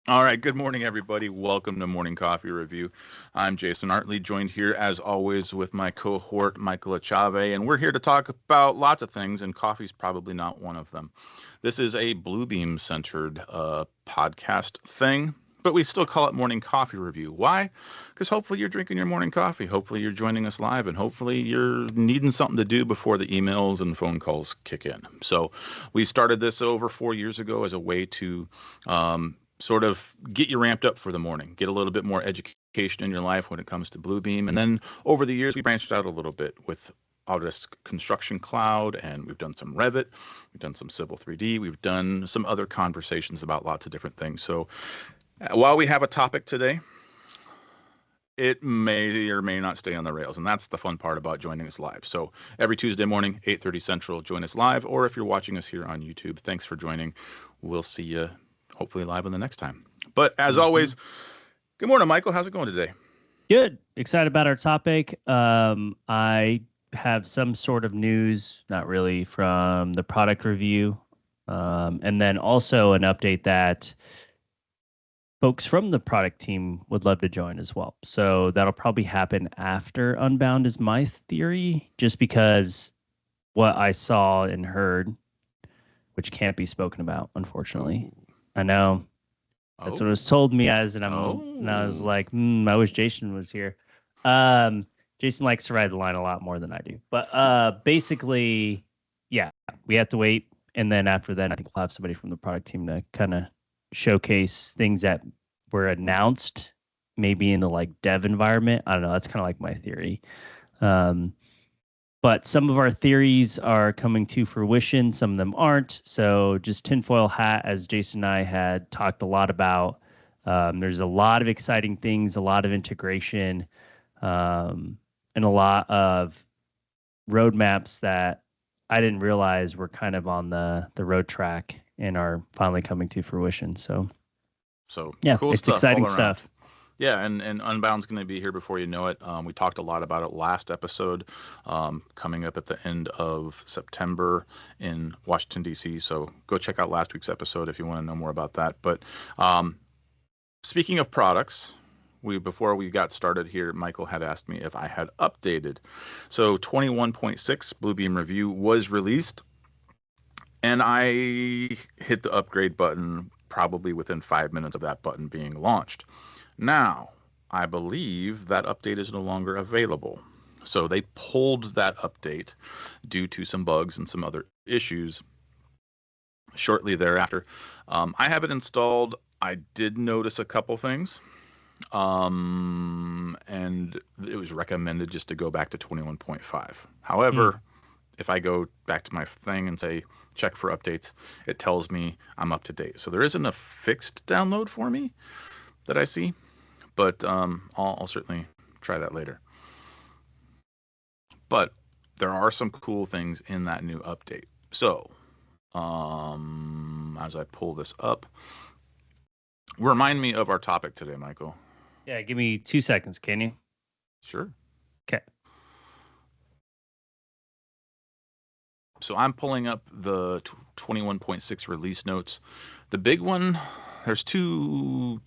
All right, good morning, everybody. Welcome to Morning Coffee Review. I'm Jason Artley, joined here as always with my cohort, Michael Achave, and we're here to talk about lots of things, and coffee's probably not one of them. This is a Bluebeam centered podcast thing, but we still call it Morning Coffee Review. Why? Because hopefully you're drinking your morning coffee. Hopefully you're joining us live, and hopefully you're needing something to do before the emails and phone calls kick in. So we started this over 4 years ago as a way to sort of get you ramped up for the morning, get a little bit more education in your life when it comes to Bluebeam. And then over the years, we branched out a little bit with Autodesk Construction Cloud, and we've done some Revit, we've done some Civil 3D, we've done some other conversations about lots of different things. So while we have a topic today, it may or may not stay on the rails, and that's the fun part about joining us live. So every Tuesday morning, 8:30 Central, join us live, or if you're watching us here on YouTube, thanks for joining. We'll see you hopefully live on the next time. But as always, good morning, Michael. How's it going today? Good. Excited about our topic. I have some sort of news, not really, from the product review. And then also an update that folks from the product team would love to join as well. So that'll probably happen after Unbound is my theory, just because what I saw and heard, which can't be spoken about, unfortunately. I know. That's what it was told me as, and I was like, I wish Jason was here. Jason likes to ride the line a lot more than I do. But basically, yeah, we have to wait. And then after that, I think we'll have somebody from the product team to kind of showcase things that were announced, maybe in the like dev environment. I don't know. That's kind of like my theory. But some of our theories are coming to fruition. Some of them aren't. So just tinfoil hat, as Jason and I had talked a lot about. There's a lot of exciting things, a lot of integration, and a lot of roadmaps that I didn't realize were kind of on the road track and are finally coming to fruition. So yeah, cool it's stuff exciting all around. stuff. Yeah, and Unbound's going to be here before you know it. We talked a lot about it last episode, coming up at the end of September in Washington, D.C. So go check out last week's episode if you want to know more about that. But speaking of products, before we got started here, Michael had asked me if I had updated. So 21.6 Bluebeam Review was released, and I hit the upgrade button probably within 5 minutes of that button being launched. Now, I believe that update is no longer available. So they pulled that update due to some bugs and some other issues shortly thereafter. I have it installed. I did notice a couple things. And it was recommended just to go back to 21.5. However, if I go back to my thing and say check for updates, it tells me I'm up to date. So there isn't a fixed download for me that I see, but I'll certainly try that later. But there are some cool things in that new update. So as I pull this up, remind me of our topic today, Michael. Yeah, give me 2 seconds, can you? Sure. Okay. So I'm pulling up the 21.6 release notes. The big one, there's three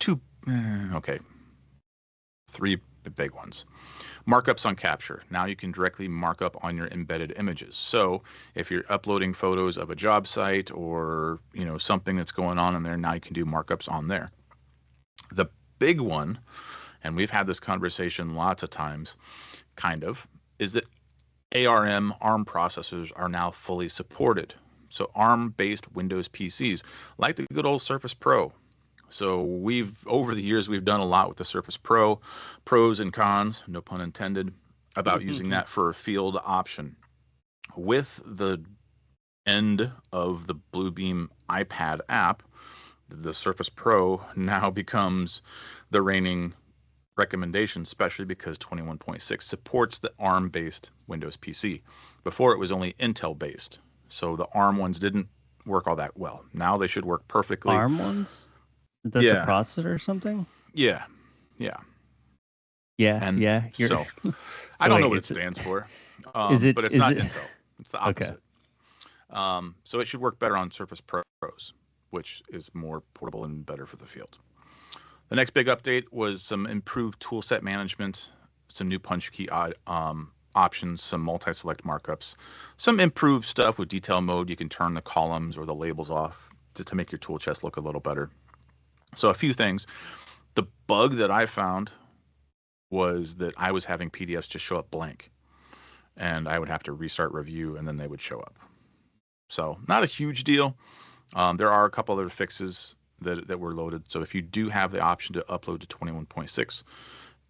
big ones. Markups on capture. Now you can directly mark up on your embedded images. So if you're uploading photos of a job site or something that's going on in there, now you can do markups on there. The big one, and we've had this conversation lots of times, is that ARM processors are now fully supported. So ARM-based Windows PCs, like the good old Surface Pro. So over the years, we've done a lot with the Surface Pro, pros and cons, no pun intended, about using that for a field option. With the end of the Bluebeam iPad app, the Surface Pro now becomes the reigning recommendation, especially because 21.6 supports the ARM-based Windows PC. Before, it was only Intel-based, so the ARM ones didn't work all that well. Now they should work perfectly. ARM ones? That's a processor or something? Yeah. Yeah. So I don't know what it stands for, but it's not Intel. It's the opposite. Okay. So it should work better on Surface Pros, which is more portable and better for the field. The next big update was some improved toolset management, some new punch key options, some multi-select markups, some improved stuff with detail mode. You can turn the columns or the labels off to make your tool chest look a little better. So a few things. The bug that I found was that I was having PDFs just show up blank, and I would have to restart review and then they would show up. So not a huge deal. There are a couple other fixes that were loaded. So if you do have the option to upload to 21.6,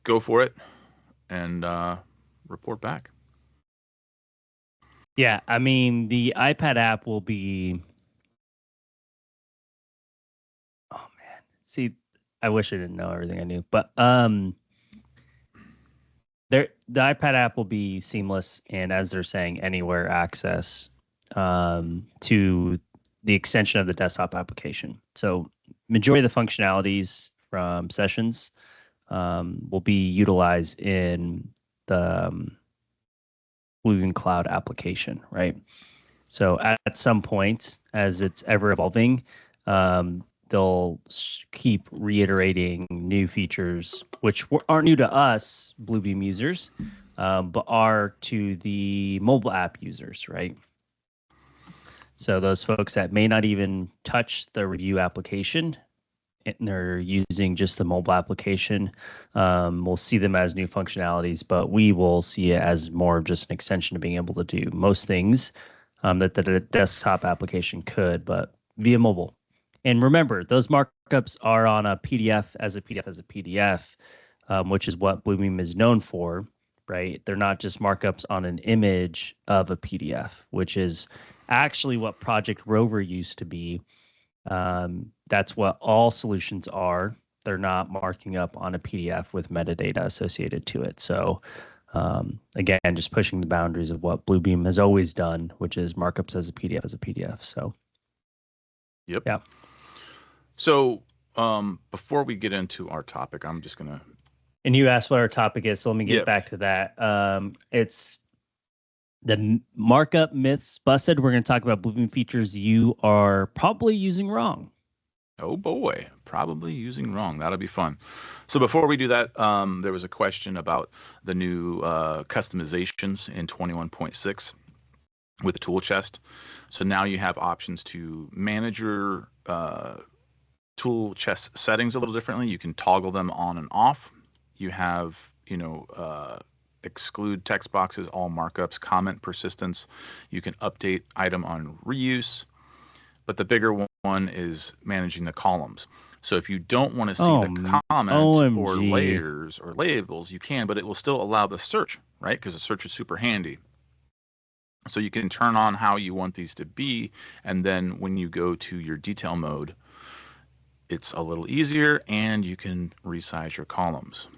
go for it and report back. Yeah, I mean, the iPad app will be... Oh, man. See, I wish I didn't know everything I knew. But the iPad app will be seamless and, as they're saying, anywhere access to the extension of the desktop application. So majority of the functionalities from Sessions will be utilized in the Bluebeam Cloud application, right? So at some point, as it's ever evolving, they'll keep reiterating new features, which aren't new to us, Bluebeam users, but are to the mobile app users, right? So those folks that may not even touch the review application, and they're using just the mobile application, we'll see them as new functionalities, but we will see it as more of just an extension of being able to do most things that the desktop application could, but via mobile. And remember, those markups are on a PDF as a PDF, which is what Bluebeam is known for, right? They're not just markups on an image of a PDF, which is actually what Project Rover used to be. That's what all solutions are. They're not marking up on a PDF with metadata associated to it. So again, just pushing the boundaries of what Bluebeam has always done, which is markups as a PDF. So, yep. Yeah. So before we get into our topic, I'm just going to... And you asked what our topic is, so let me get back to that. It's the markup myths busted. We're going to talk about Bluebeam features you are probably using wrong. Oh boy, probably using wrong. That'll be fun. So before we do that, there was a question about the new customizations in 21.6 with the tool chest. So now you have options to manage your tool chest settings a little differently. You can toggle them on and off. You have, exclude text boxes, all markups, comment persistence. You can update item on reuse. But the bigger one is managing the columns. So if you don't want to see the comments or layers or labels, you can, but it will still allow the search, right? Because the search is super handy. So you can turn on how you want these to be. And then when you go to your detail mode, it's a little easier and you can resize your columns.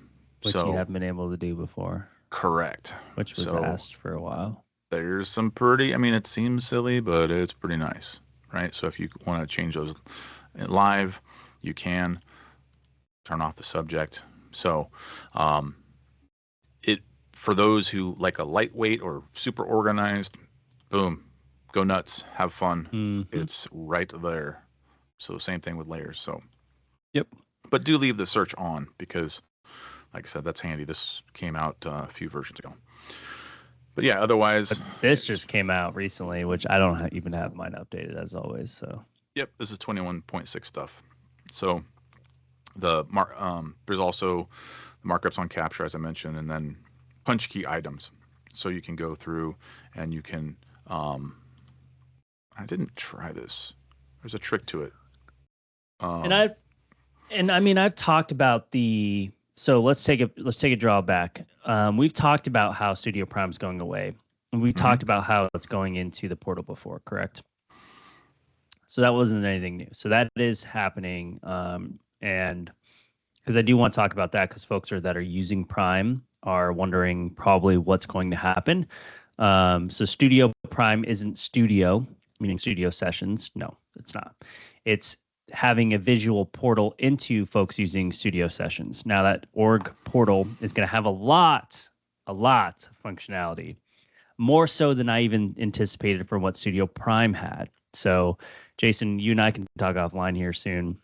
Which you haven't been able to do before. Correct. Which was asked for a while. There's some pretty, it seems silly, but it's pretty nice, right? So if you want to change those live, you can turn off the subject. So for those who like a lightweight or super organized, boom, go nuts, have fun. Mm-hmm. It's right there. So same thing with layers. So, yep. But do leave the search on because, like I said, that's handy. This came out a few versions ago. But yeah, otherwise... But this just came out recently, which I don't even have mine updated as always. So. Yep, this is 21.6 stuff. So there's also markups on capture, as I mentioned, and then punch key items. So you can go through and you can... I didn't try this. There's a trick to it. I've talked about the... So let's take a draw back. We've talked about how Studio Prime's going away, and we've talked about how it's going into the portal before, correct? So that wasn't anything new. So that is happening, and because I do want to talk about that, because folks that are using Prime are wondering probably what's going to happen. So Studio Prime isn't Studio, meaning Studio Sessions. No, it's not. It's having a visual portal into folks using Studio Sessions. Now that org portal is going to have a lot of functionality, more so than I even anticipated from what Studio Prime had. So Jason, you and I can talk offline here soon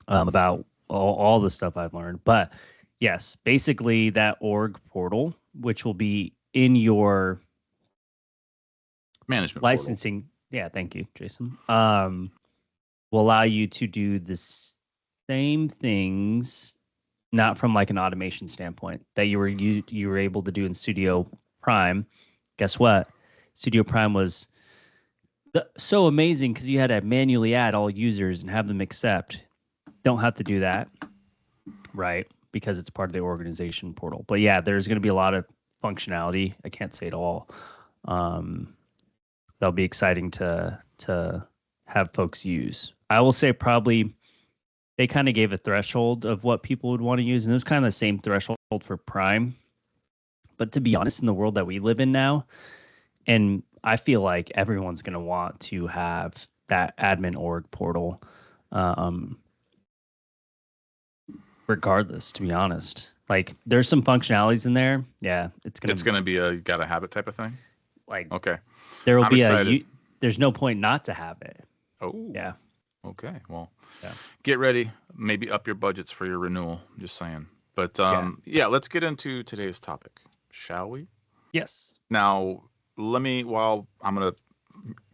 about all the stuff I've learned. But yes, basically that org portal, which will be in your management licensing. portal. Yeah, thank you, Jason. Will allow you to do the same things, not from like an automation standpoint that you were able to do in Studio Prime. Guess what? Studio Prime was so amazing because you had to manually add all users and have them accept. Don't have to do that, right? Because it's part of the organization portal. But yeah, there's going to be a lot of functionality. I can't say it all. That'll be exciting to have folks use. I will say probably they kind of gave a threshold of what people would want to use, and it's kind of the same threshold for Prime. But to be honest, in the world that we live in now, and I feel like everyone's going to want to have that admin org portal, regardless, to be honest. Like, there's some functionalities in there. Yeah, it's going to be a gotta have it type of thing. Like, okay, there will be there's no point not to have it. Oh, yeah. Okay, well, get ready. Maybe up your budgets for your renewal. Just saying. But yeah, let's get into today's topic, shall we? Yes. Now, while I'm going to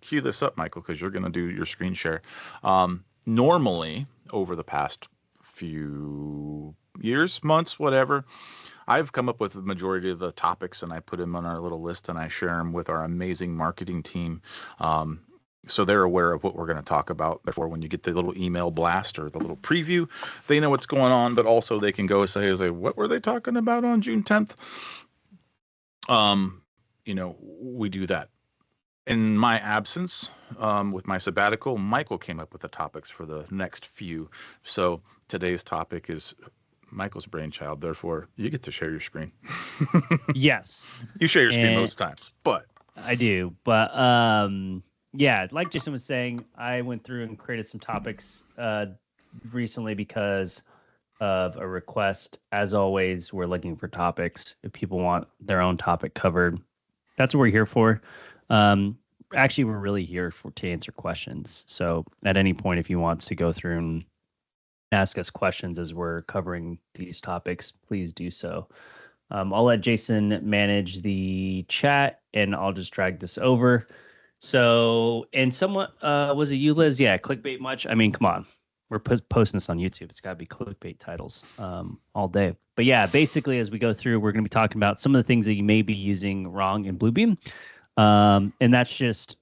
cue this up, Michael, because you're going to do your screen share. Normally, over the past few years, months, whatever, I've come up with the majority of the topics, and I put them on our little list, and I share them with our amazing marketing team. So they're aware of what we're going to talk about. Therefore, when you get the little email blast or the little preview, they know what's going on, but also they can go say, what were they talking about on June 10th? We do that. In my absence, with my sabbatical, Michael came up with the topics for the next few. So today's topic is Michael's brainchild. Therefore, you get to share your screen. Yes. You share your screen most times, but I do. But yeah, like Jason was saying, I went through and created some topics recently because of a request. As always, we're looking for topics. If people want their own topic covered, that's what we're here for. Actually, we're really here to answer questions. So at any point, if you want to go through and ask us questions as we're covering these topics, please do so. I'll let Jason manage the chat, and I'll just drag this over. So, and someone, was it you, Liz? Yeah, clickbait much? I mean, come on. We're posting this on YouTube. It's got to be clickbait titles all day. But yeah, basically, as we go through, we're going to be talking about some of the things that you may be using wrong in Bluebeam. And that's just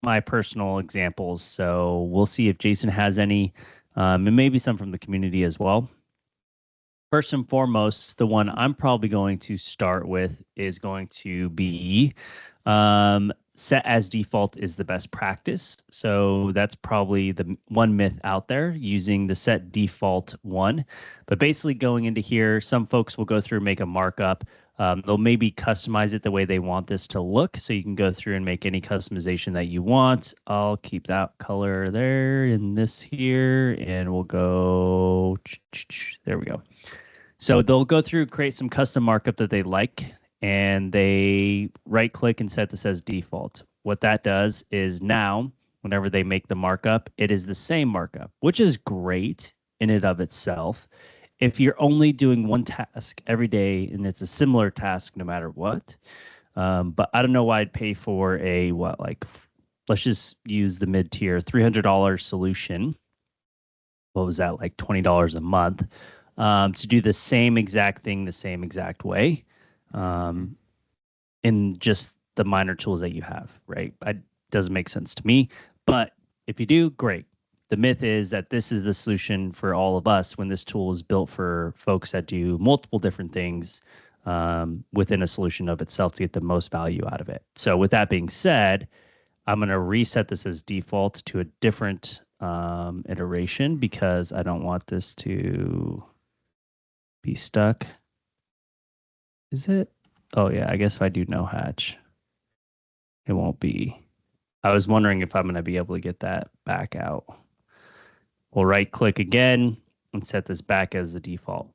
my personal examples. So we'll see if Jason has any, and maybe some from the community as well. First and foremost, the one I'm probably going to start with is going to be set as default is the best practice. So that's probably the one myth out there, using the set default one. But basically going into here, some folks will go through and make a markup. They'll maybe customize it the way they want this to look. So you can go through and make any customization that you want. I'll keep that color there in this here, and we'll go, there we go. So they'll go through, create some custom markup that they like, and they right click and set this as default. What that does is now, whenever they make the markup, it is the same markup, which is great in and of itself. If you're only doing one task every day and it's a similar task no matter what, but I don't know why I'd pay for let's just use the mid-tier $300 solution. What was that, like $20 a month, to do the same exact thing the same exact way. In just the minor tools that you have, right? It doesn't make sense to me, but if you do, great. The myth is that this is the solution for all of us when this tool is built for folks that do multiple different things within a solution of itself to get the most value out of it. So with that being said, I'm going to reset this as default to a different iteration because I don't want this to be stuck. Is it? Oh, yeah, I guess if I do no hatch, it won't be. I was wondering if I'm going to be able to get that back out. We'll right click again and set this back as the default.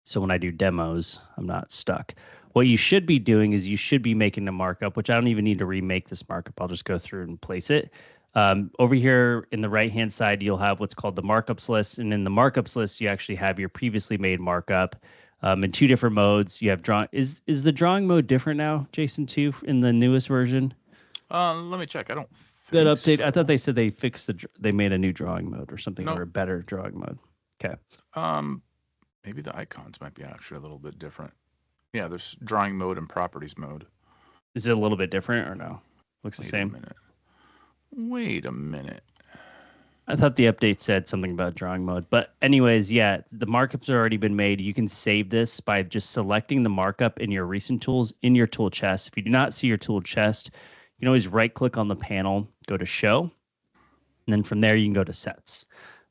So when I do demos, I'm not stuck. What you should be doing is you should be making a markup, which I don't even need to remake this markup. I'll just go through and place it. Over here in the right-hand side, you'll have what's called the markups list. And in the markups list, you actually have your previously made markup in two different modes. You have drawing. Is the drawing mode different now, Jason, too, in the newest version? Let me check. I don't That think update. so. I thought they said they fixed they made a new drawing mode or something, No. or a better drawing mode. Okay. Maybe the icons might be actually a little bit different. Yeah, there's drawing mode and properties mode. Is it a little bit different or no? Looks the same. Wait a minute. I thought the update said something about drawing mode. But anyways, yeah, the markups have already been made. You can save this by just selecting the markup in your recent tools in your tool chest. If you do not see your tool chest, you can always right-click on the panel, go to Show, and then from there you can go to Sets.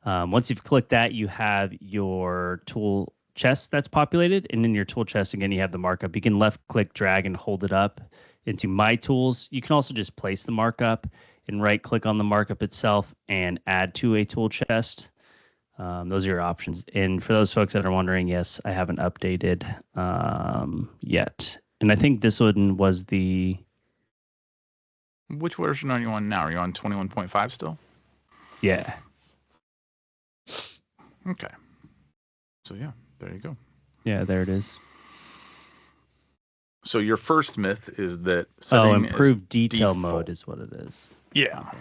Once you've clicked that, you have your tool chest that's populated, and in your tool chest, again, you have the markup. You can left-click, drag, and hold it up into My Tools. You can also just place the markup and right-click on the markup itself and add to a tool chest. Those are your options. And for those folks that are wondering, yes, I haven't updated yet. And I think this one was the... Which version are you on now? Are you on 21.5 still? Yeah. Okay. So yeah, there you go. Yeah, there it is. So your first myth is that improved detail mode is what it is. Yeah. Okay.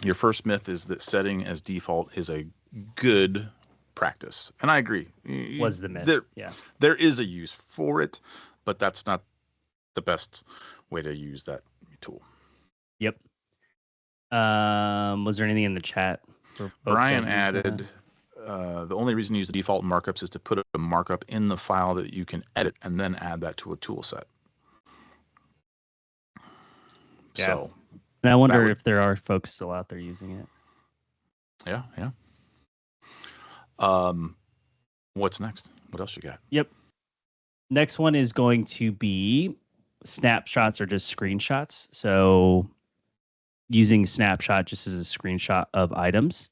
Your first myth is that setting as default is a good practice. And I agree. Was the myth. There is a use for it, but that's not the best way to use that tool. Yep. Was there anything in the chat? Brian added, the only reason to use the default markups is to put a markup in the file that you can edit and then add that to a tool set. Yeah. So, and I wonder if there are folks still out there using it. Yeah, yeah. What's next? What else you got? Yep. Next one is going to be snapshots or just screenshots. So using snapshot just as a screenshot of items.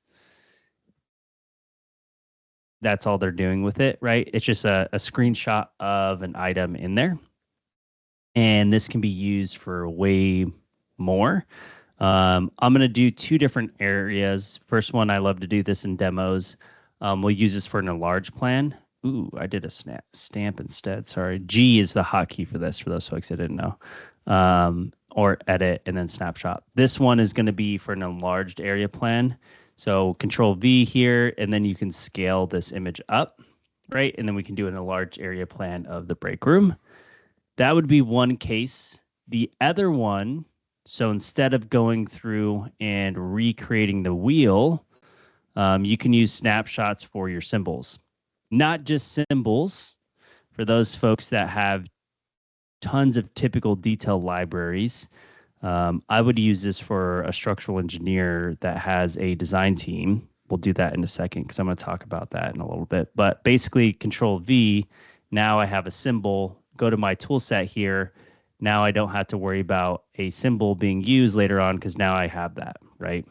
That's all they're doing with it, right? It's just a screenshot of an item in there. And this can be used for way more. I'm going to do two different areas. First one, I love to do this in demos. We'll use this for an enlarge plan. Ooh, I did a stamp instead. Sorry. G is the hotkey for this, for those folks that didn't know. Or edit and then snapshot. This one is going to be for an enlarged area plan. So Control V here, and then you can scale this image up, right? And then we can do an enlarged area plan of the break room. That would be one case. The other one, so instead of going through and recreating the wheel, you can use snapshots for your symbols. Not just symbols, for those folks that have tons of typical detail libraries. I would use this for a structural engineer that has a design team. We'll do that in a second because I'm going to talk about that in a little bit. But basically, Control V, now I have a symbol. Go to my tool set here. Now I don't have to worry about a symbol being used later on because now I have that, right?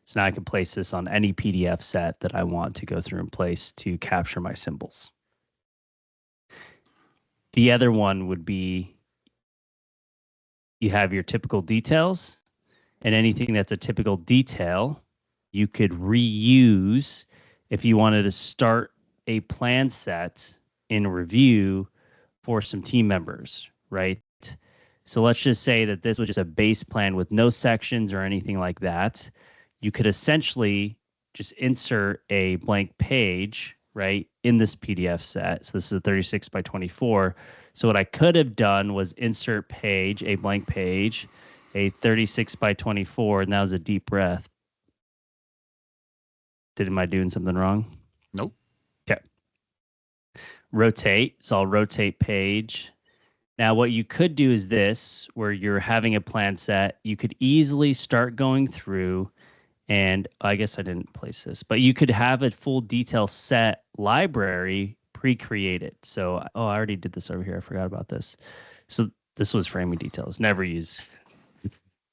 So now I can place this on any PDF set that I want to go through and place to capture my symbols. The other one would be you have your typical details, and anything that's a typical detail, you could reuse if you wanted to start a plan set in review for some team members, right? So let's just say that this was just a base plan with no sections or anything like that. You could essentially just insert a blank page, right, in this PDF set. So this is a 36 by 24. So what I could have done was insert page, a blank page, a 36 by 24, and that was a deep breath. Am I doing something wrong? Nope. Okay. Rotate. So I'll rotate page. Now what you could do is this, where you're having a plan set, you could easily start going through, and I guess I didn't place this, but you could have a full detail set library pre-created. So, I already did this over here. I forgot about this. So this was framing details. Never use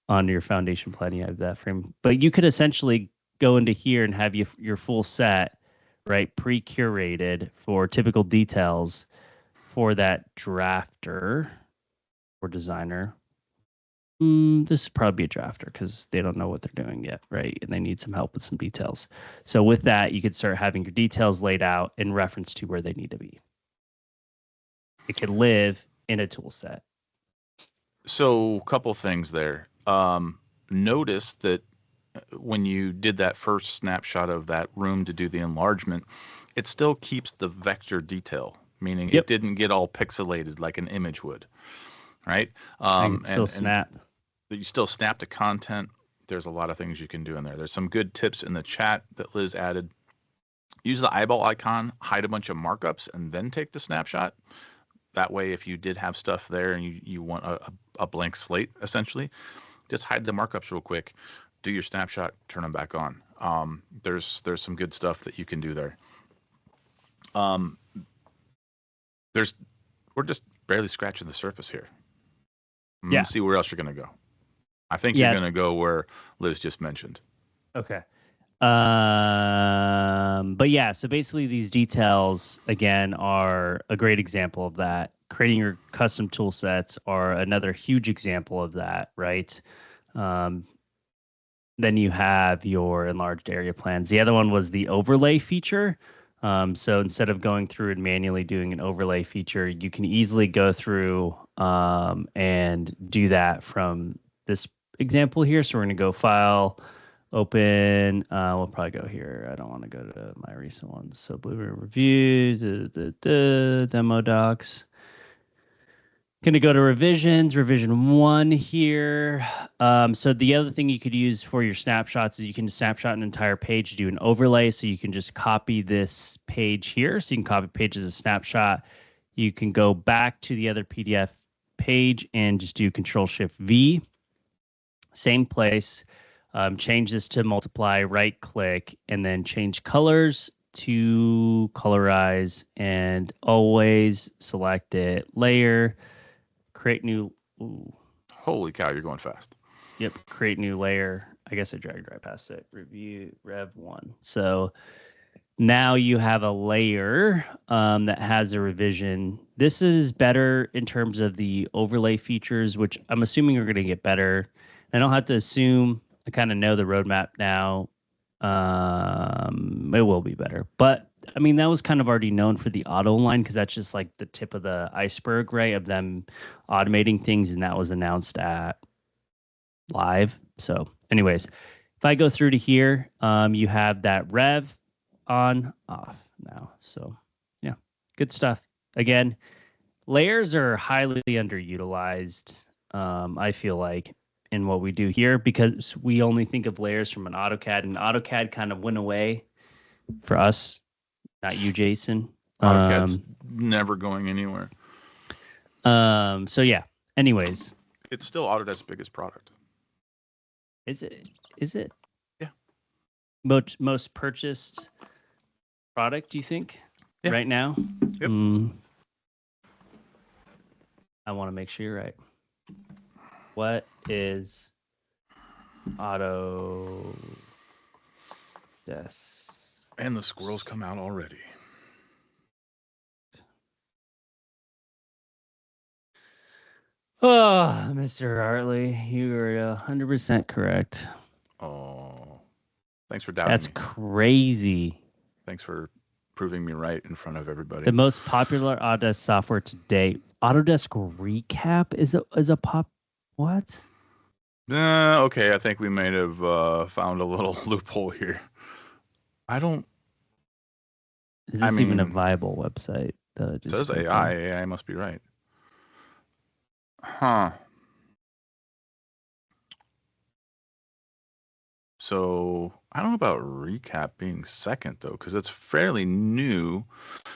on your foundation plan. You have that frame, but you could essentially go into here and have your full set, right, pre-curated for typical details for that drafter or designer. This is probably a drafter because they don't know what they're doing yet, right? And they need some help with some details. So with that, you could start having your details laid out in reference to where they need to be. It could live in a tool set. So, a couple things there. Notice that when you did that first snapshot of that room to do the enlargement, it still keeps the vector detail, meaning it didn't get all pixelated like an image would, right? And still snap. You still snap to content. There's a lot of things you can do in there. There's some good tips in the chat that Liz added. Use the eyeball icon, hide a bunch of markups, and then take the snapshot. That way, if you did have stuff there and you want a blank slate, essentially, just hide the markups real quick, do your snapshot, turn them back on. There's some good stuff that you can do there. We're just barely scratching the surface here. Let's see where else you're going to go. I think you're going to go where Liz just mentioned. Okay. But yeah, so basically these details, again, are a great example of that. Creating your custom tool sets are another huge example of that, right? Then you have your enlarged area plans. The other one was the overlay feature. So instead of going through and manually doing an overlay feature, you can easily go through and do that from this example here. So we're going to go File, Open. We'll probably go here. I don't want to go to my recent ones. So Bluebeam Review, Demo Docs. Going to go to revisions, revision 1 here. So the other thing you could use for your snapshots is you can snapshot an entire page, do an overlay. So you can just copy this page here. So you can copy page as a snapshot. You can go back to the other PDF page and just do Control-Shift-V. Same place. Change this to multiply, right click, and then change colors to colorize, and always select it, layer, create new. Ooh. Holy cow, you're going fast. Yep, create new layer. I guess I dragged right past it. Review Rev 1. So now you have a layer that has a revision. This is better in terms of the overlay features, which I'm assuming are going to get better. I don't have to assume. I kind of know the roadmap now. It will be better. But, I mean, that was kind of already known for the auto line because that's just like the tip of the iceberg, right, of them automating things, and that was announced at Live. So, anyways, if I go through to here, you have that rev on, off now. So, yeah, good stuff. Again, layers are highly underutilized, I feel like, in what we do here, because we only think of layers from an AutoCAD, and AutoCAD kind of went away for us, not you, Jason. AutoCAD's never going anywhere. So yeah. Anyways, it's still Autodesk's biggest product. Is it? Yeah. Most purchased product, do you think? Yeah. Right now? Yep. I want to make sure you're right. What is Autodesk? And the squirrels come out already. Oh, Mr. Hartley, you are 100% correct. Oh, thanks for doubting That's me. Crazy. Thanks for proving me right in front of everybody. The most popular Autodesk software to date. Autodesk Recap is a pop. What? Okay, I think we may have found a little loophole here. Is this even a viable website? It says AI. AI must be right. Huh. So I don't know about Recap being second, though, because it's fairly new.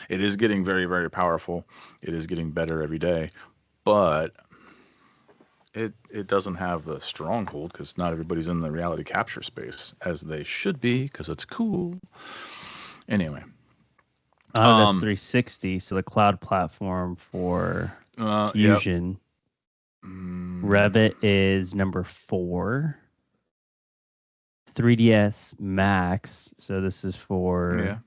It is getting very, very powerful. It is getting better every day. But it doesn't have the stronghold because not everybody's in the reality capture space as they should be because it's cool. Anyway. That's 360, so the cloud platform for Fusion. Yep. Revit is number 4. 3ds Max, so this is for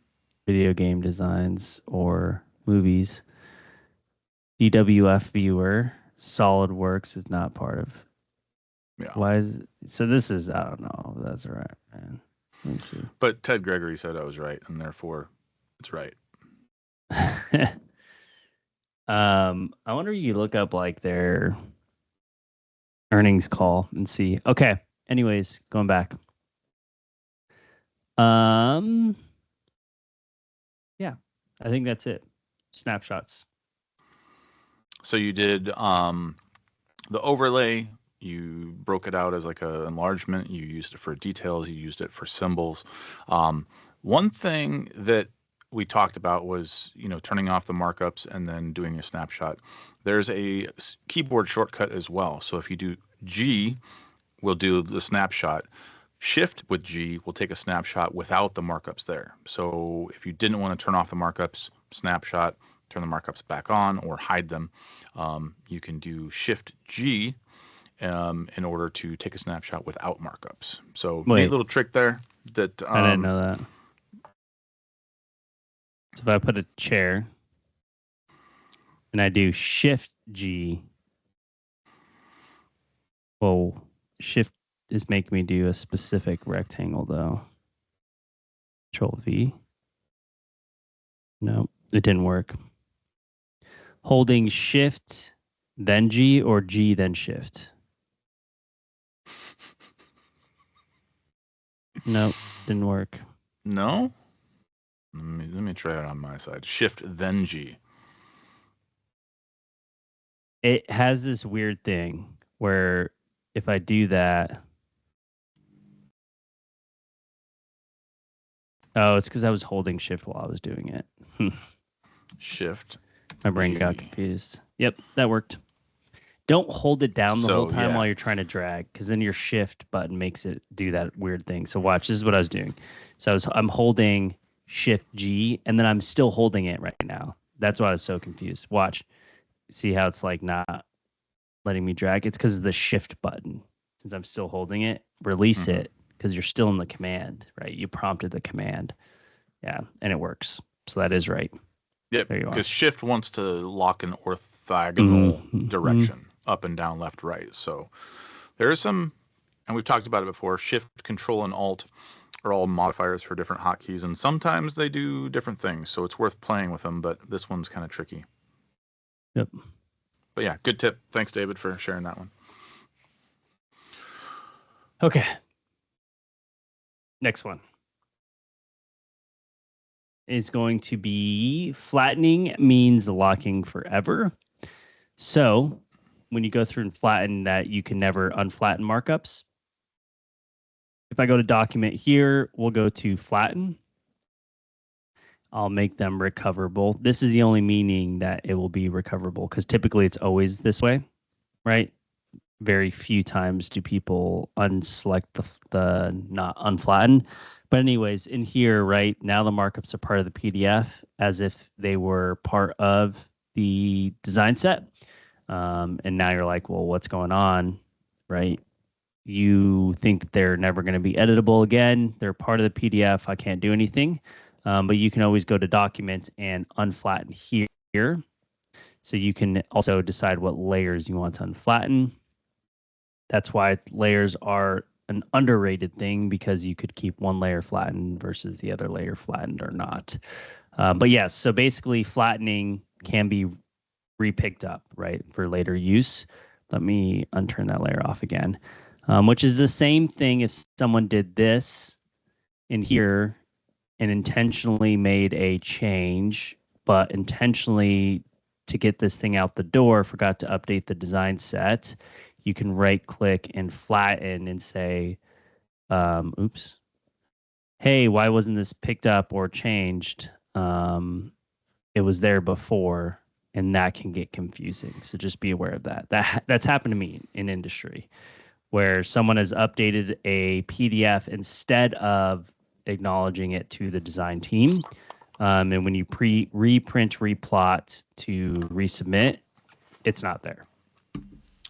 video game designs or movies. DWF Viewer. SolidWorks is not part of Yeah. Why is it, so? This is, I don't know. That's all right, man. Let me see. But Ted Gregory said I was right, and therefore it's right. I wonder if you look up like their earnings call and see. Okay. Anyways, going back. Yeah, I think that's it. Snapshots. So you did the overlay. You broke it out as like a enlargement. You used it for details. You used it for symbols. One thing that we talked about was, turning off the markups and then doing a snapshot. There's a keyboard shortcut as well. So if you do G, we'll do the snapshot. Shift with G will take a snapshot without the markups there. So if you didn't want to turn off the markups, snapshot, turn the markups back on or hide them, you can do Shift G in order to take a snapshot without markups. So neat little trick there. That I didn't know that. So if I put a chair and I do Shift G, well, Shift is making me do a specific rectangle though. Control V. No, it didn't work. Holding Shift then G or G then Shift? Nope, didn't work. No? Let me try it on my side. Shift then G. It has this weird thing where if I do that, oh, it's because I was holding Shift while I was doing it. Shift. My brain G. got confused. Yep, that worked. Don't hold it down the whole time yeah. while you're trying to drag, because then your Shift button makes it do that weird thing. So watch, this is what I was doing. So I'm holding Shift G, and then I'm still holding it right now. That's why I was so confused. Watch. See how it's like not letting me drag? It's because of the Shift button. Since I'm still holding it, release it, because you're still in the command, right? You prompted the command. Yeah, and it works. So that is right. Yep, because Shift wants to lock an orthogonal direction, up and down, left, right. So there is some, and we've talked about it before, Shift, Control, and Alt are all modifiers for different hotkeys, and sometimes they do different things, so it's worth playing with them, but this one's kind of tricky. Yep. But yeah, good tip. Thanks, David, for sharing that one. Okay. Next one is going to be flattening means locking forever. So when you go through and flatten that, you can never unflatten markups. If I go to document here, we'll go to flatten. I'll make them recoverable. This is the only meaning that it will be recoverable, because typically it's always this way, right? Very few times do people unselect the not unflatten. But anyways, in here, right now the markups are part of the PDF as if they were part of the design set. And now you're like, well, what's going on, right? You think that they're never going to be editable again. They're part of the PDF. I can't do anything. But you can always go to documents and unflatten here. So you can also decide what layers you want to unflatten. That's why layers are an underrated thing, because you could keep one layer flattened versus the other layer flattened or not. But yes, so basically flattening can be repicked up, right, for later use. Let me unturn that layer off again, which is the same thing if someone did this in here and intentionally made a change, but intentionally to get this thing out the door forgot to update the design set. You can right click and flatten and say, oops, hey, why wasn't this picked up or changed? It was there before, and that can get confusing. So just be aware of that. That's happened to me in industry, where someone has updated a PDF instead of acknowledging it to the design team. And when you reprint, replot to resubmit, it's not there.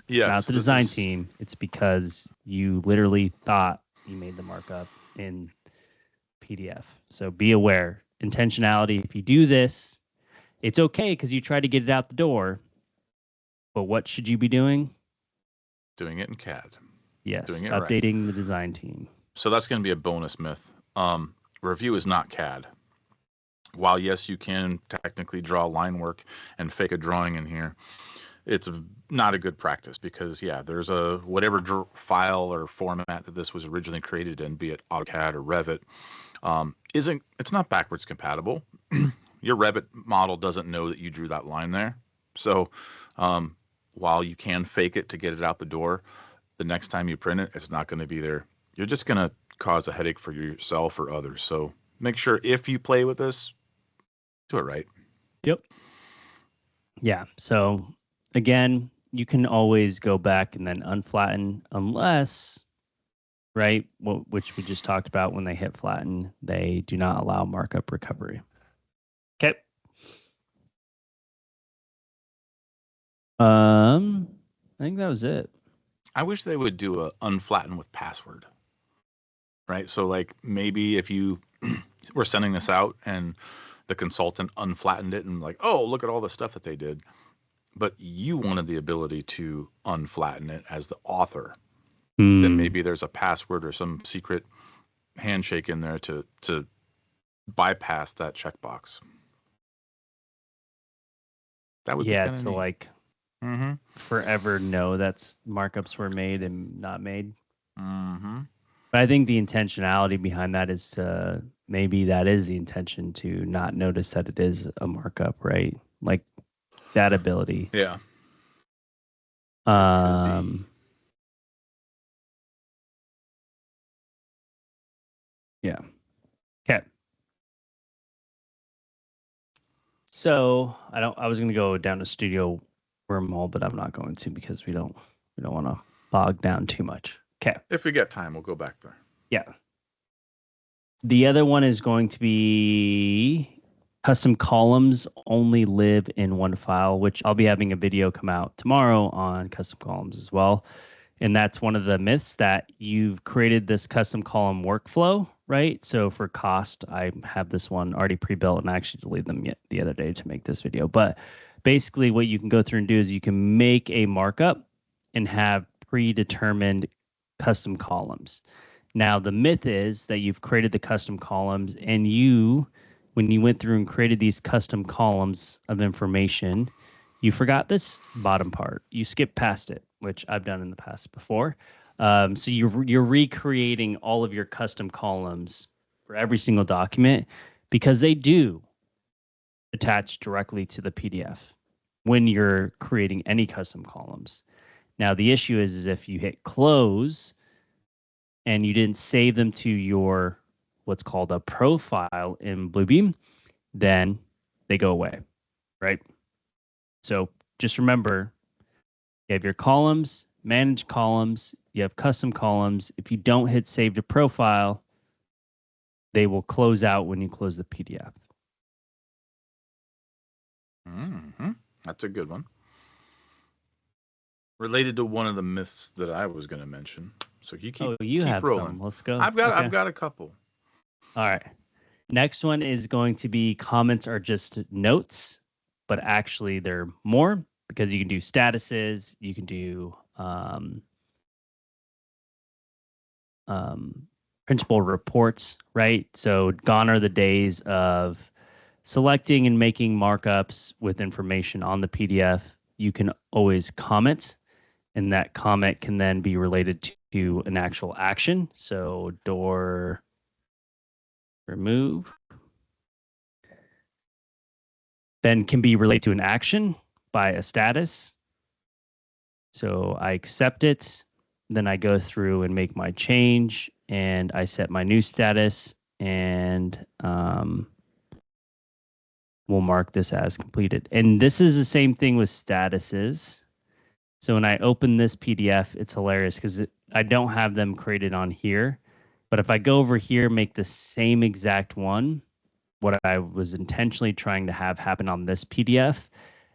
Yes, it's not the design team. It's because you literally thought you made the markup in PDF. So be aware. Intentionality. If you do this, it's okay because you try to get it out the door. But what should you be doing? Doing it in CAD. Yes, doing it right. updating the design team. So that's going to be a bonus myth. Review is not CAD. While yes, you can technically draw line work and fake a drawing in here, it's not a good practice because yeah, there's a whatever file or format that this was originally created in, be it AutoCAD or Revit, it's not backwards compatible. Your Revit model doesn't know that you drew that line there. So while you can fake it to get it out the door, the next time you print it, it's not going to be there. You're just going to cause a headache for yourself or others. So make sure if you play with this, do it right. Yep. Yeah. So again, you can always go back and then unflatten unless, right, which we just talked about, when they hit flatten, they do not allow markup recovery. Okay. I think that was it. I wish they would do a unflatten with password. Right? So like maybe if you were sending this out and the consultant unflattened it and like, oh, look at all the stuff that they did. But you wanted the ability to unflatten it as the author. Then maybe there's a password or some secret handshake in there to bypass that checkbox. That would be kind of to neat. Like forever know that's markups were made and not made. But I think the intentionality behind that is maybe that is the intention to not notice that it is a markup, right? Like that ability. Yeah. Yeah. Okay. So I was gonna go down a studio wormhole, but I'm not going to because we don't want to bog down too much. Okay. If we get time, we'll go back there. Yeah. The other one is going to be custom columns only live in one file, which I'll be having a video come out tomorrow on custom columns as well. And that's one of the myths, that you've created this custom column workflow, right? So for cost, I have this one already pre-built, and I actually deleted them the other day to make this video. But basically what you can go through and do is you can make a markup and have predetermined custom columns. Now, the myth is that you've created the custom columns and when you went through and created these custom columns of information, you forgot this bottom part. You skipped past it, which I've done in the past before. So you're recreating all of your custom columns for every single document because they do attach directly to the PDF when you're creating any custom columns. Now, the issue is if you hit close and you didn't save them to your what's called a profile in Bluebeam, then they go away, right? So just remember, you have your columns, manage columns, you have custom columns. If you don't hit save to profile, they will close out when you close the PDF. That's a good one. Related to one of the myths that I was going to mention. So you keep rolling. Some. Let's go. I've got a couple. All right. Next one is going to be comments are just notes, but actually they're more because you can do statuses, you can do principal reports, right? So gone are the days of selecting and making markups with information on the PDF. You can always comment, and that comment can then be related to an actual action. So door remove then can be related to an action by a status. So I accept it, then I go through and make my change, and I set my new status, and we'll mark this as completed. And this is the same thing with statuses. So when I open this PDF, it's hilarious because I don't have them created on here. But if I go over here, make the same exact one, what I was intentionally trying to have happen on this PDF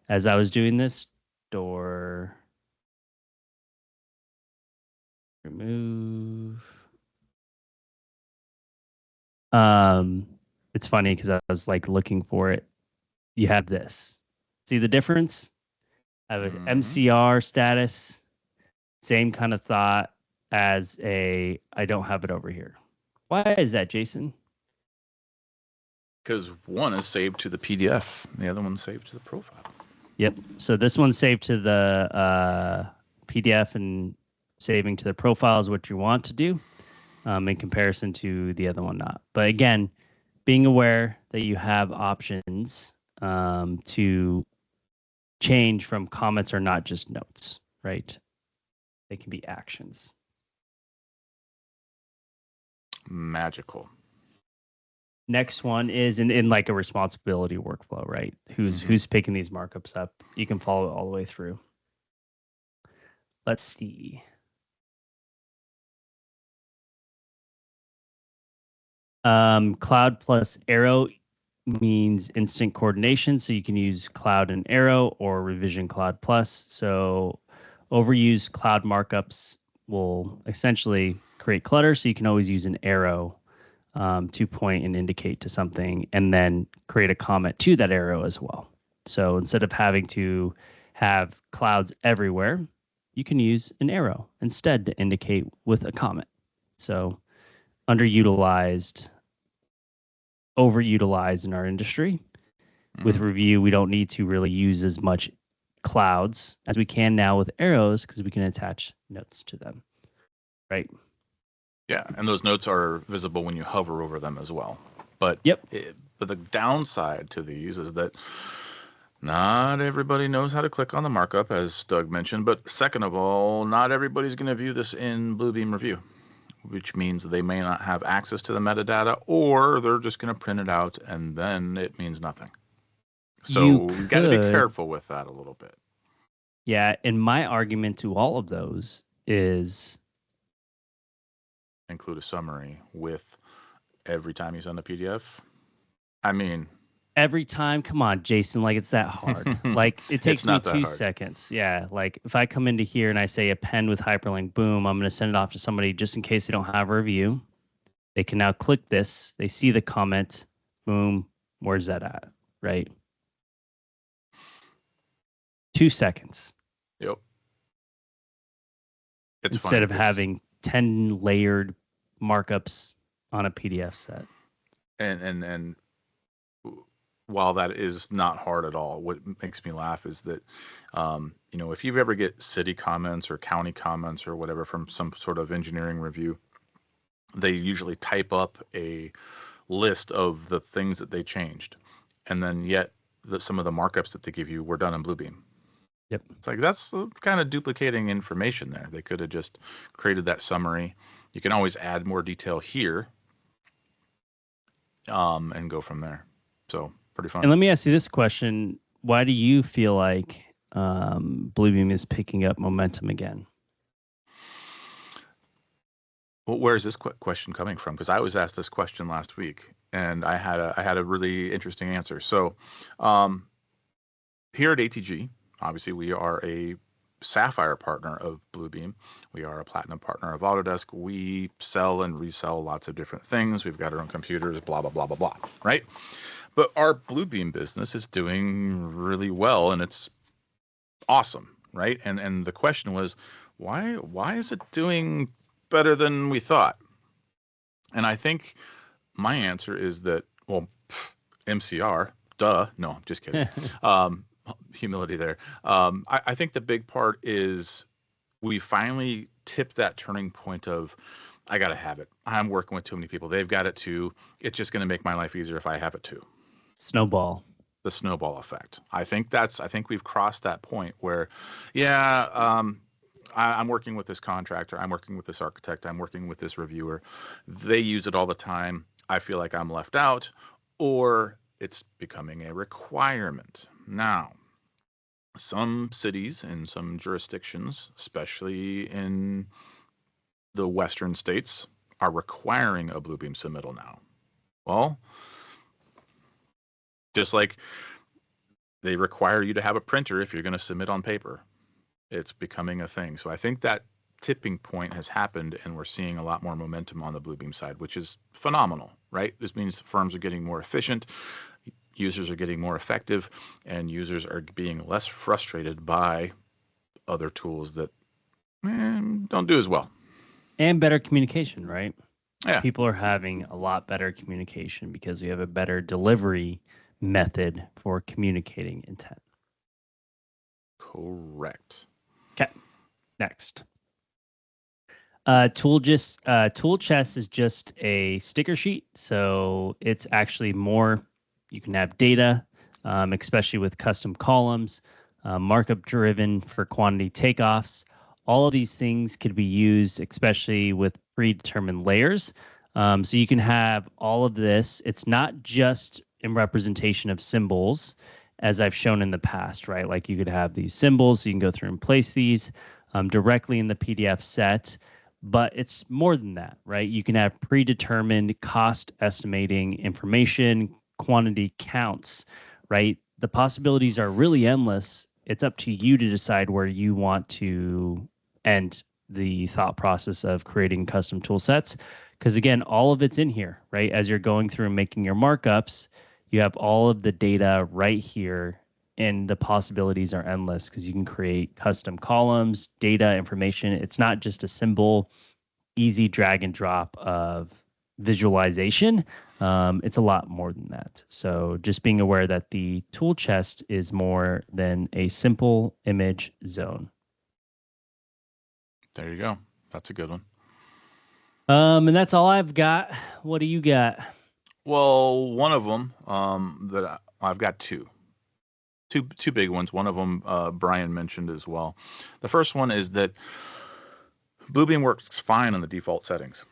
as I was doing this, door remove. It's funny because I was like looking for it. You have this. See the difference? I have an MCR status, same kind of thought. as I don't have it over here. Why is that, Jason? Because one is saved to the PDF, and the other one's saved to the profile. Yep. So this one's saved to the PDF, and saving to the profile is what you want to do, in comparison to the other one not. But again, being aware that you have options to change from comments are not just notes, right? They can be actions. Magical. Next one is in like a responsibility workflow, right? Who's picking these markups up? You can follow it all the way through. Let's see. Cloud plus arrow means instant coordination. So you can use cloud and arrow or revision cloud plus. So overused cloud markups will essentially create clutter. So you can always use an arrow to point and indicate to something, and then create a comment to that arrow as well. So instead of having to have clouds everywhere, you can use an arrow instead to indicate with a comment. So underutilized, overutilized in our industry. With review, we don't need to really use as much clouds as we can now with arrows, because we can attach notes to them, right? Yeah, and those notes are visible when you hover over them as well. But but the downside to these is that not everybody knows how to click on the markup, as Doug mentioned. But second of all, not everybody's going to view this in Bluebeam Review, which means they may not have access to the metadata, or they're just going to print it out, and then it means nothing. So you've got to be careful with that a little bit. Yeah, and my argument to all of those is include a summary with every time you send a PDF. I mean, every time, come on, Jason, like it's that hard. Like it takes me 2 seconds. Yeah, like if I come into here and I say append with hyperlink, boom, I'm going to send it off to somebody just in case they don't have a review. They can now click this, they see the comment, boom, where's that at, right? 2 seconds. Yep. Instead of having 10 layered markups on a PDF set. And while that is not hard at all, what makes me laugh is that, if you ever get city comments or county comments or whatever from some sort of engineering review, they usually type up a list of the things that they changed. And then yet some of the markups that they give you were done in Bluebeam. Yep. It's like, that's kind of duplicating information there. They could have just created that summary. You can always add more detail here, and go from there. So pretty fun. And let me ask you this question. Why do you feel like Bluebeam is picking up momentum again? Well, where is this question coming from? Because I was asked this question last week, and I had a really interesting answer. So here at ATG, obviously, we are a Sapphire partner of Bluebeam. We are a Platinum partner of Autodesk. We sell and resell lots of different things. We've got our own computers, blah, blah, blah, blah, blah, right? But our Bluebeam business is doing really well, and it's awesome, right? And the question was, why is it doing better than we thought? And I think my answer is that, well, MCR, duh. No, I'm just kidding. Humility there. I think the big part is we finally tipped that turning point of, I got to have it. I'm working with too many people. They've got it too. It's just going to make my life easier if I have it too. Snowball. The snowball effect. I think we've crossed that point where, I'm working with this contractor. I'm working with this architect. I'm working with this reviewer. They use it all the time. I feel like I'm left out, or it's becoming a requirement. Now, some cities and some jurisdictions, especially in the Western states, are requiring a Bluebeam submittal now. Well, just like they require you to have a printer if you're going to submit on paper, it's becoming a thing. So I think that tipping point has happened, and we're seeing a lot more momentum on the Bluebeam side, which is phenomenal, right? This means firms are getting more efficient, users are getting more effective, and users are being less frustrated by other tools that don't do as well. And better communication, right? Yeah, People are having a lot better communication because we have a better delivery method for communicating intent. correct. Okay, next. Tool chest is just a sticker sheet, so it's actually more. You can have data, especially with custom columns, markup driven for quantity takeoffs. All of these things could be used, especially with predetermined layers. So you can have all of this. It's not just in representation of symbols, as I've shown in the past, right? Like you could have these symbols, so you can go through and place these directly in the PDF set, but it's more than that, right? You can have predetermined cost estimating information, quantity counts, right? The possibilities are really endless. It's up to you to decide where you want to end the thought process of creating custom tool sets. Because again, all of it's in here, right? As you're going through and making your markups, you have all of the data right here, and the possibilities are endless because you can create custom columns, data, information. It's not just a symbol, easy drag and drop of visualization. It's a lot more than that. So just being aware that the tool chest is more than a simple image zone. There you go. That's a good one. And that's all I've got. What do you got? Well, one of them I've got two big ones. One of them Brian mentioned as well. The first one is that Bluebeam works fine on the default settings.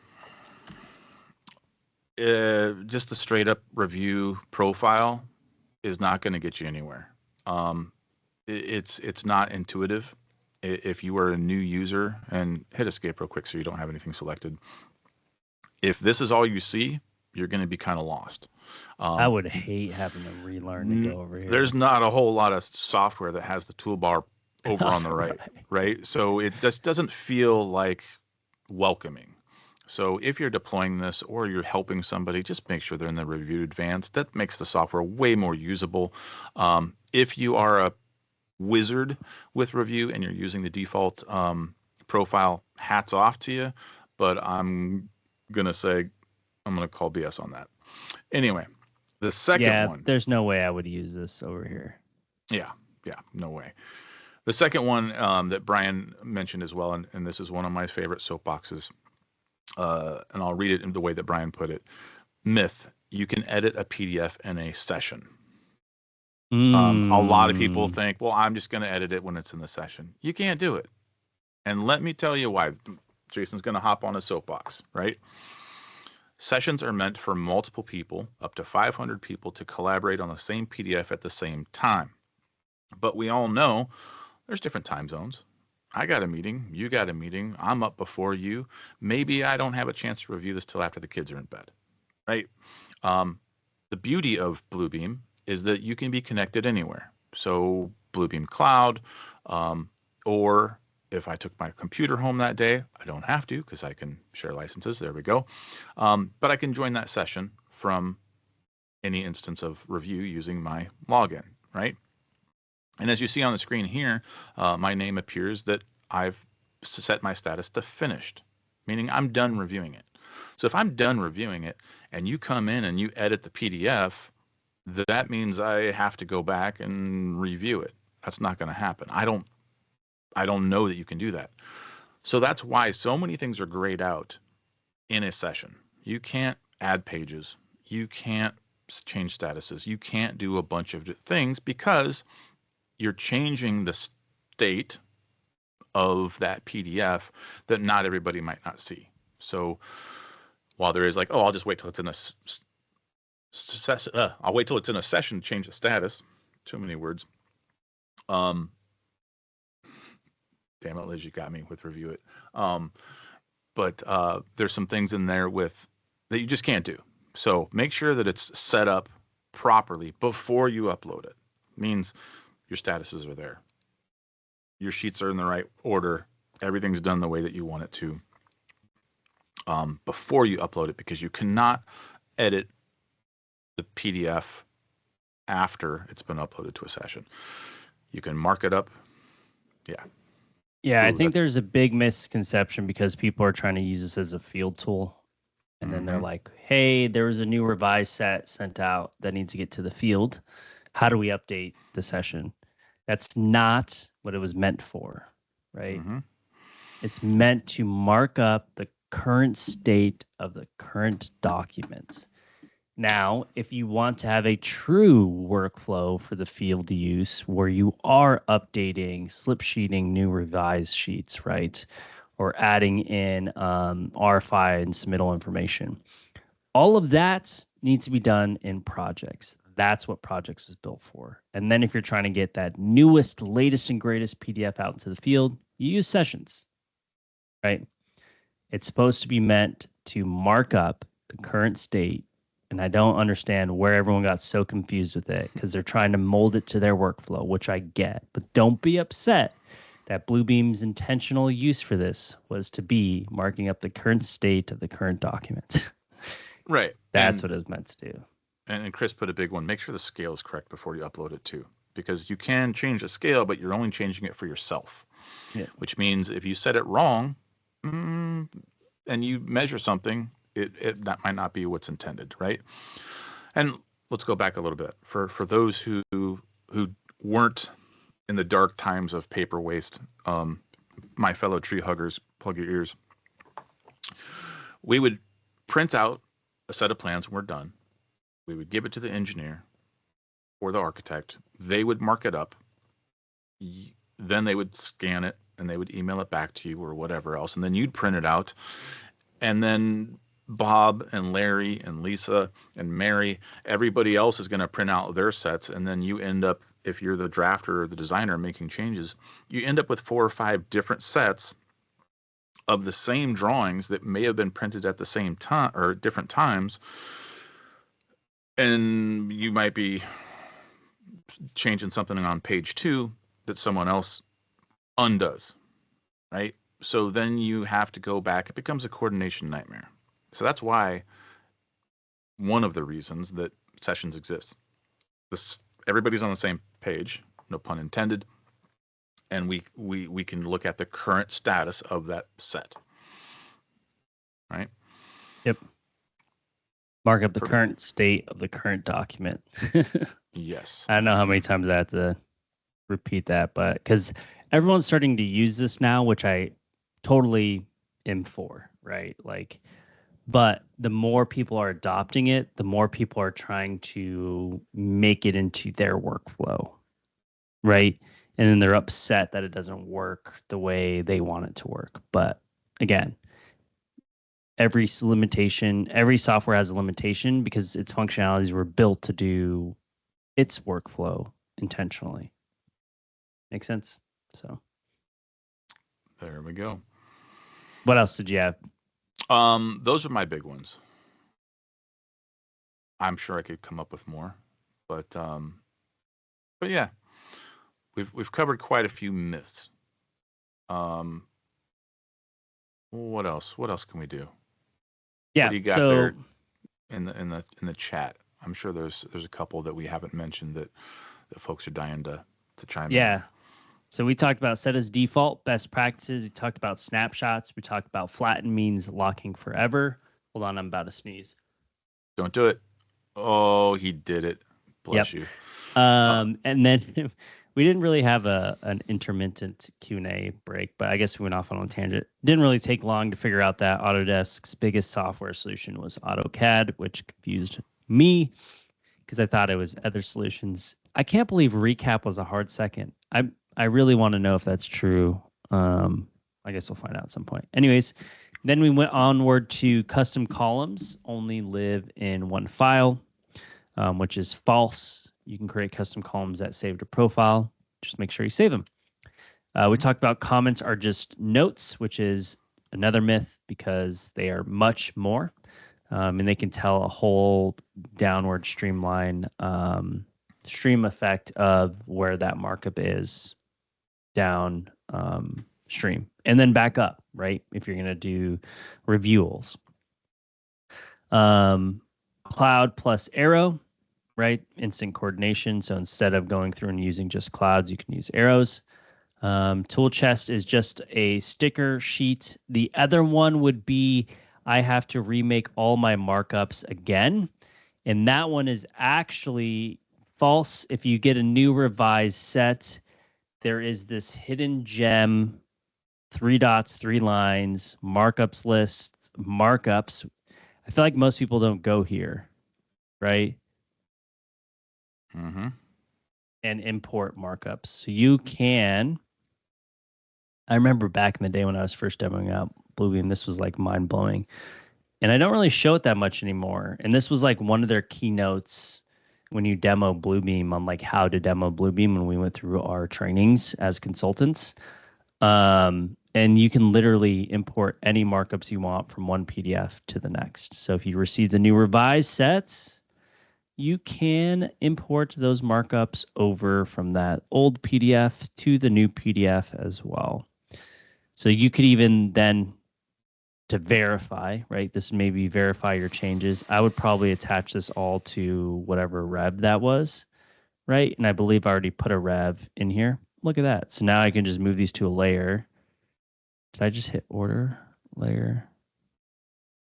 Just the straight up review profile is not going to get you anywhere. It's not intuitive. If you are a new user, and hit escape real quick so you don't have anything selected. If this is all you see, you're going to be kind of lost. I would hate having to relearn to go over here. There's not a whole lot of software that has the toolbar over on the right? So it just doesn't feel like welcoming. So if you're deploying this or you're helping somebody, just make sure they're in the review advanced. That makes the software way more usable. If you are a wizard with review and you're using the default profile, hats off to you. But I'm going to call BS on that. Anyway, the second one. There's no way I would use this over here. Yeah, no way. The second one that Brian mentioned as well, and this is one of my favorite soapboxes, and I'll read it in the way that Brian put it. Myth, you can edit a PDF in a session. A lot of people think, well, I'm just going to edit it when it's in the session. You can't do it. And let me tell you why. Jason's going to hop on a soapbox, right? Sessions are meant for multiple people, up to 500 people, to collaborate on the same PDF at the same time. But we all know there's different time zones. I got a meeting. You got a meeting. I'm up before you. Maybe I don't have a chance to review this till after the kids are in bed, right? The beauty of Bluebeam is that you can be connected anywhere. So Bluebeam Cloud, or if I took my computer home that day, I don't have to because I can share licenses. There we go. But I can join that session from any instance of review using my login, right? And as you see on the screen here, my name appears that I've set my status to finished, meaning I'm done reviewing it. So if I'm done reviewing it and you come in and you edit the PDF, that means I have to go back and review it. That's not going to happen. I don't know that you can do that. So that's why so many things are grayed out in a session. You can't add pages. You can't change statuses. You can't do a bunch of things because you're changing the state of that PDF that not everybody might not see. So while there is like, oh, I'll just wait till it's in a I'll wait till it's in a session to change the status. Too many words. Damn it, Liz, you got me with review it. But there's some things in there that you just can't do. So make sure that it's set up properly before you upload it. Means your statuses are there. Your sheets are in the right order. Everything's done the way that you want it to before you upload it, because you cannot edit the PDF after it's been uploaded to a session. You can mark it up. Yeah. Yeah, I Ooh, think that's there's a big misconception because people are trying to use this as a field tool. And then they're mm-hmm. like, hey, there was a new revised set sent out that needs to get to the field. How do we update the session? That's not what it was meant for, right? Mm-hmm. It's meant to mark up the current state of the current document. Now, if you want to have a true workflow for the field use where you are updating, slip sheeting new revised sheets, right? Or adding in RFI and submittal information. All of that needs to be done in projects. That's what projects was built for. And then if you're trying to get that newest, latest, and greatest PDF out into the field, you use sessions, right? It's supposed to be meant to mark up the current state. And I don't understand where everyone got so confused with it because they're trying to mold it to their workflow, which I get. But don't be upset that Bluebeam's intentional use for this was to be marking up the current state of the current document. Right. That's what it was meant to do. And Chris put a big one. Make sure the scale is correct before you upload it too, because you can change the scale, but you're only changing it for yourself. Yeah. Which means if you set it wrong, and you measure something, that might not be what's intended, right? And let's go back a little bit for those who weren't in the dark times of paper waste. My fellow tree huggers, plug your ears. We would print out a set of plans when we're done. We would give it to the engineer or the architect. They would mark it up. Then they would scan it and they would email it back to you or whatever else. And then you'd print it out. And then Bob and Larry and Lisa and Mary, everybody else is going to print out their sets. And then you end up, if you're the drafter or the designer making changes, you end up with 4 or 5 different sets of the same drawings that may have been printed at the same time or different times. And you might be changing something on page 2 that someone else undoes, right? So then you have to go back. It becomes a coordination nightmare. So that's why one of the reasons that sessions exist. Everybody's on the same page, no pun intended, and we can look at the current status of that set, right? Yep. Mark up the current state of the current document. Yes. I don't know how many times I have to repeat that, but because everyone's starting to use this now, which I totally am for, right? Like, but the more people are adopting it, the more people are trying to make it into their workflow, right? And then they're upset that it doesn't work the way they want it to work. But again, every software has a limitation because its functionalities were built to do its workflow intentionally. Make sense? So there we go. What else did you have? Those are my big ones. I'm sure I could come up with more, but yeah, we've covered quite a few myths. What else? What else can we do? Yeah. What do you got there in the chat? I'm sure there's a couple that we haven't mentioned that folks are dying to chime in. Yeah. So we talked about set as default, best practices. We talked about snapshots. We talked about flatten means locking forever. Hold on, I'm about to sneeze. Don't do it. Oh, he did it. Bless you. And then we didn't really have an intermittent Q&A break, but I guess we went off on a tangent. Didn't really take long to figure out that Autodesk's biggest software solution was AutoCAD, which confused me because I thought it was other solutions. I can't believe Recap was a hard second. I really want to know if that's true. I guess we'll find out at some point. Anyways, then we went onward to custom columns only live in one file, which is false. You can create custom columns that save to profile. Just make sure you save them. We talked about comments are just notes, which is another myth because they are much more. And they can tell a whole downward stream effect of where that markup is down stream and then back up, right? If you're going to do reviewals. Cloud plus arrow, right? Instant coordination. So instead of going through and using just clouds, you can use arrows. Tool chest is just a sticker sheet. The other one would be I have to remake all my markups again. And that one is actually false. If you get a new revised set, there is this hidden gem, 3 dots, 3 lines, markups list, markups. I feel like most people don't go here, right? Mm-hmm. And import markups. So you can. I remember back in the day when I was first demoing out Bluebeam, this was like mind blowing. And I don't really show it that much anymore. And this was like one of their keynotes when you demo Bluebeam on like how to demo Bluebeam when we went through our trainings as consultants. And you can literally import any markups you want from one PDF to the next. So if you received a new revised sets, you can import those markups over from that old PDF to the new PDF as well. So you could even then, to verify, right? This maybe verify your changes. I would probably attach this all to whatever rev that was, right? And I believe I already put a rev in here. Look at that. So now I can just move these to a layer. Did I just hit order layer?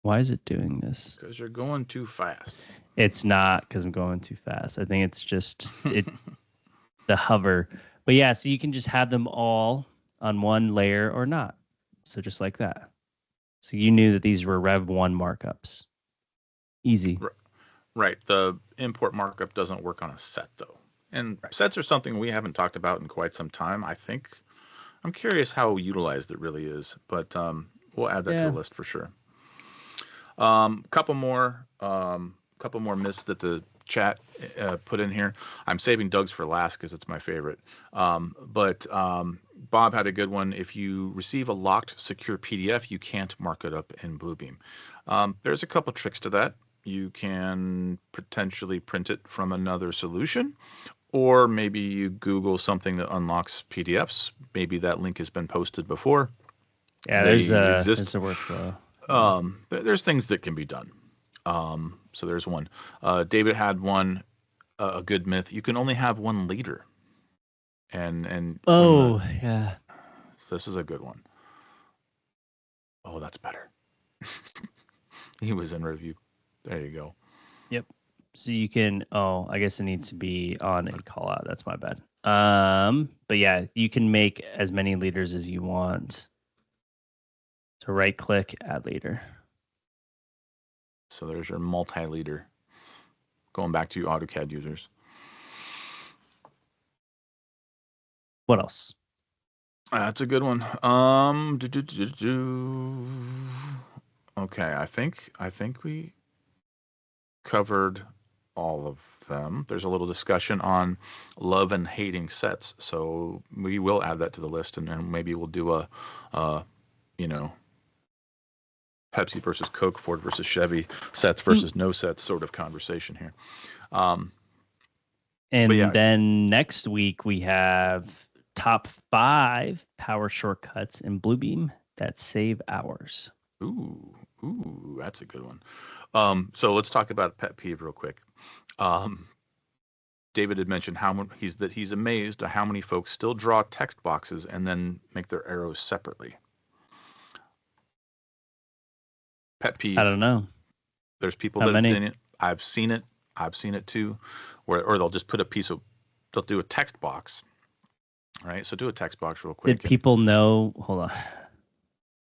Why is it doing this? Because you're going too fast. It's not because I'm going too fast. I think it's just the hover. But yeah, so you can just have them all on one layer or not. So just like that. So you knew that these were Rev 1 markups. Easy. Right. The import markup doesn't work on a set, though. And sets are something we haven't talked about in quite some time, I think. I'm curious how utilized it really is, but we'll add that to the list for sure. Couple more myths that the chat put in here. I'm saving Doug's for last because it's my favorite. But Bob had a good one. If you receive a locked, secure PDF, you can't mark it up in Bluebeam. There's a couple tricks to that. You can potentially print it from another solution, or maybe you Google something that unlocks PDFs. Maybe that link has been posted before. Yeah, there's a workflow. There's things that can be done. So there's one. David had one, a good myth. You can only have one leader. And yeah. So this is a good one. Oh, that's better. He was in review. There you go. Yep. So you can. Oh, I guess it needs to be on a call out. That's my bad. But yeah, you can make as many leaders as you want. So right click, add leader. So there's your multi-leader. Going back to you AutoCAD users. What else? That's a good one. Okay, I think we covered all of them. There's a little discussion on love and hating sets, so we will add that to the list, and then maybe we'll do a Pepsi versus Coke, Ford versus Chevy, sets versus no sets sort of conversation here. Then next week we have top 5 power shortcuts in Bluebeam that save hours. Ooh, that's a good one. So let's talk about pet peeve real quick. David had mentioned he's amazed at how many folks still draw text boxes and then make their arrows separately. Pet peeve. I don't know. There's people that have done it. I've seen it too, or they'll just put they'll do a text box. Right. So do a text box real quick. Did people know? Hold on.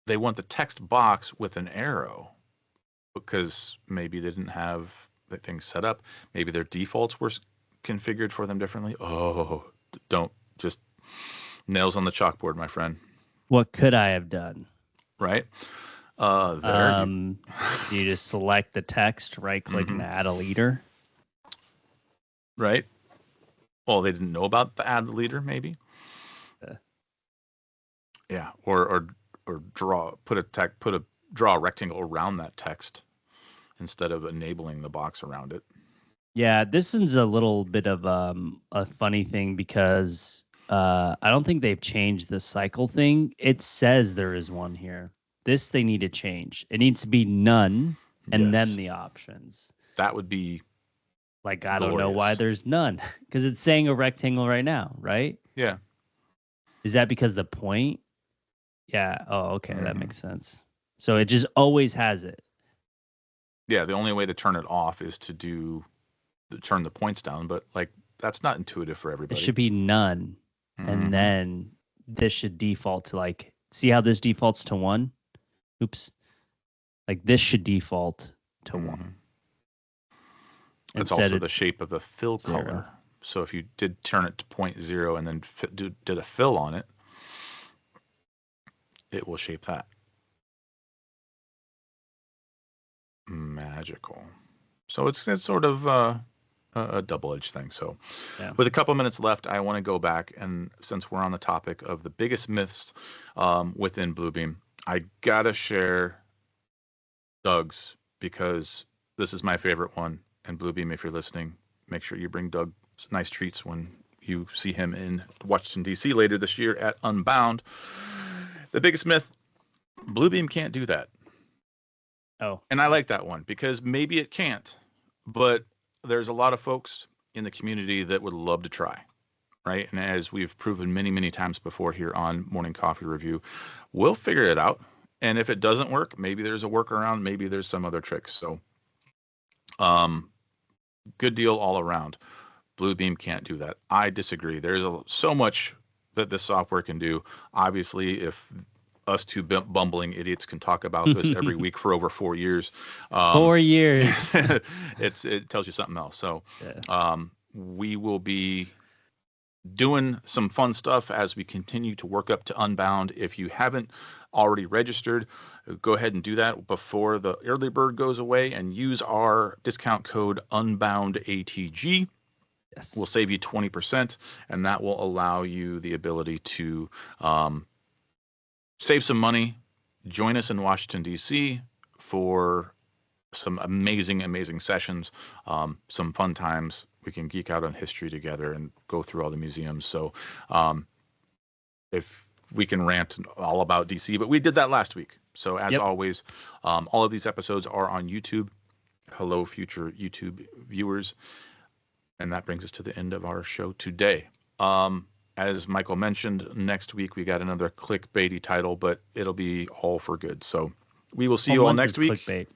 They want the text box with an arrow because maybe they didn't have the thing set up. Maybe their defaults were configured for them differently. Oh, don't just nails on the chalkboard, my friend. What could I have done? Right. You just select the text, right click, and add a leader. Right. Well, they didn't know about the add the leader, maybe. Yeah. Or draw a rectangle around that text instead of enabling the box around it. Yeah, this is a little bit of a funny thing because I don't think they've changed the cycle thing. It says there is one here. This they need to change. It needs to be none and then the options. That would be like, I don't know why there's none because it's saying a rectangle right now, right? Yeah. Is that because the point? Yeah. Oh, okay. That Mhm. makes sense. So it just always has it. Yeah, the only way to turn it off is to turn the points down, but like that's not intuitive for It everybody. should be none. And Mhm. then this should default to like, see how this defaults to 1? Oops. Like this should default to 1. Mhm. It's Instead, also the it's shape of the fill 0. color. So if you did turn it to 0.0 and then did a fill on it, it will shape that. Magical. So it's sort of a double-edged thing. So Yeah. with a couple minutes left, I want to go back, and since we're on the topic of the biggest myths within Bluebeam, I gotta share Doug's, because this is my favorite one. And Bluebeam, if you're listening, make sure you bring Doug nice treats when you see him in Washington, D.C. later this year at Unbound. The biggest myth, Bluebeam can't do that. Oh. And I like that one because maybe it can't, but there's a lot of folks in the community that would love to try, right? And as we've proven many, many times before here on Morning Coffee Review, we'll figure it out. And if it doesn't work, maybe there's a workaround, maybe there's some other tricks. So, good deal all around. Bluebeam can't do that. I disagree. There's so much that this software can do. Obviously, if us two bumbling idiots can talk about this every week for over 4 years, 4 years. it tells you something else. So Yeah. we will be doing some fun stuff as we continue to work up to Unbound. If you haven't already registered, go ahead and do that before the early bird goes away and use our discount code UnboundATG. Yes. We'll save you 20%, and that will allow you the ability to save some money, join us in Washington, D.C. for some amazing, amazing sessions, some fun times. We can geek out on history together and go through all the museums. So if we can rant all about DC, but we did that last week. So as always, all of these episodes are on YouTube. Hello, future YouTube viewers. And that brings us to the end of our show today. As Michael mentioned, next week we got another clickbaity title, but it'll be all for good. So we will see you all next week. Clickbait.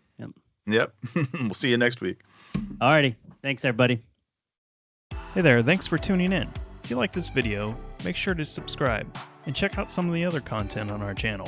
Yep. We'll see you next week. Alrighty. Thanks, everybody. Hey there, thanks for tuning in. If you like this video, make sure to subscribe and check out some of the other content on our channel.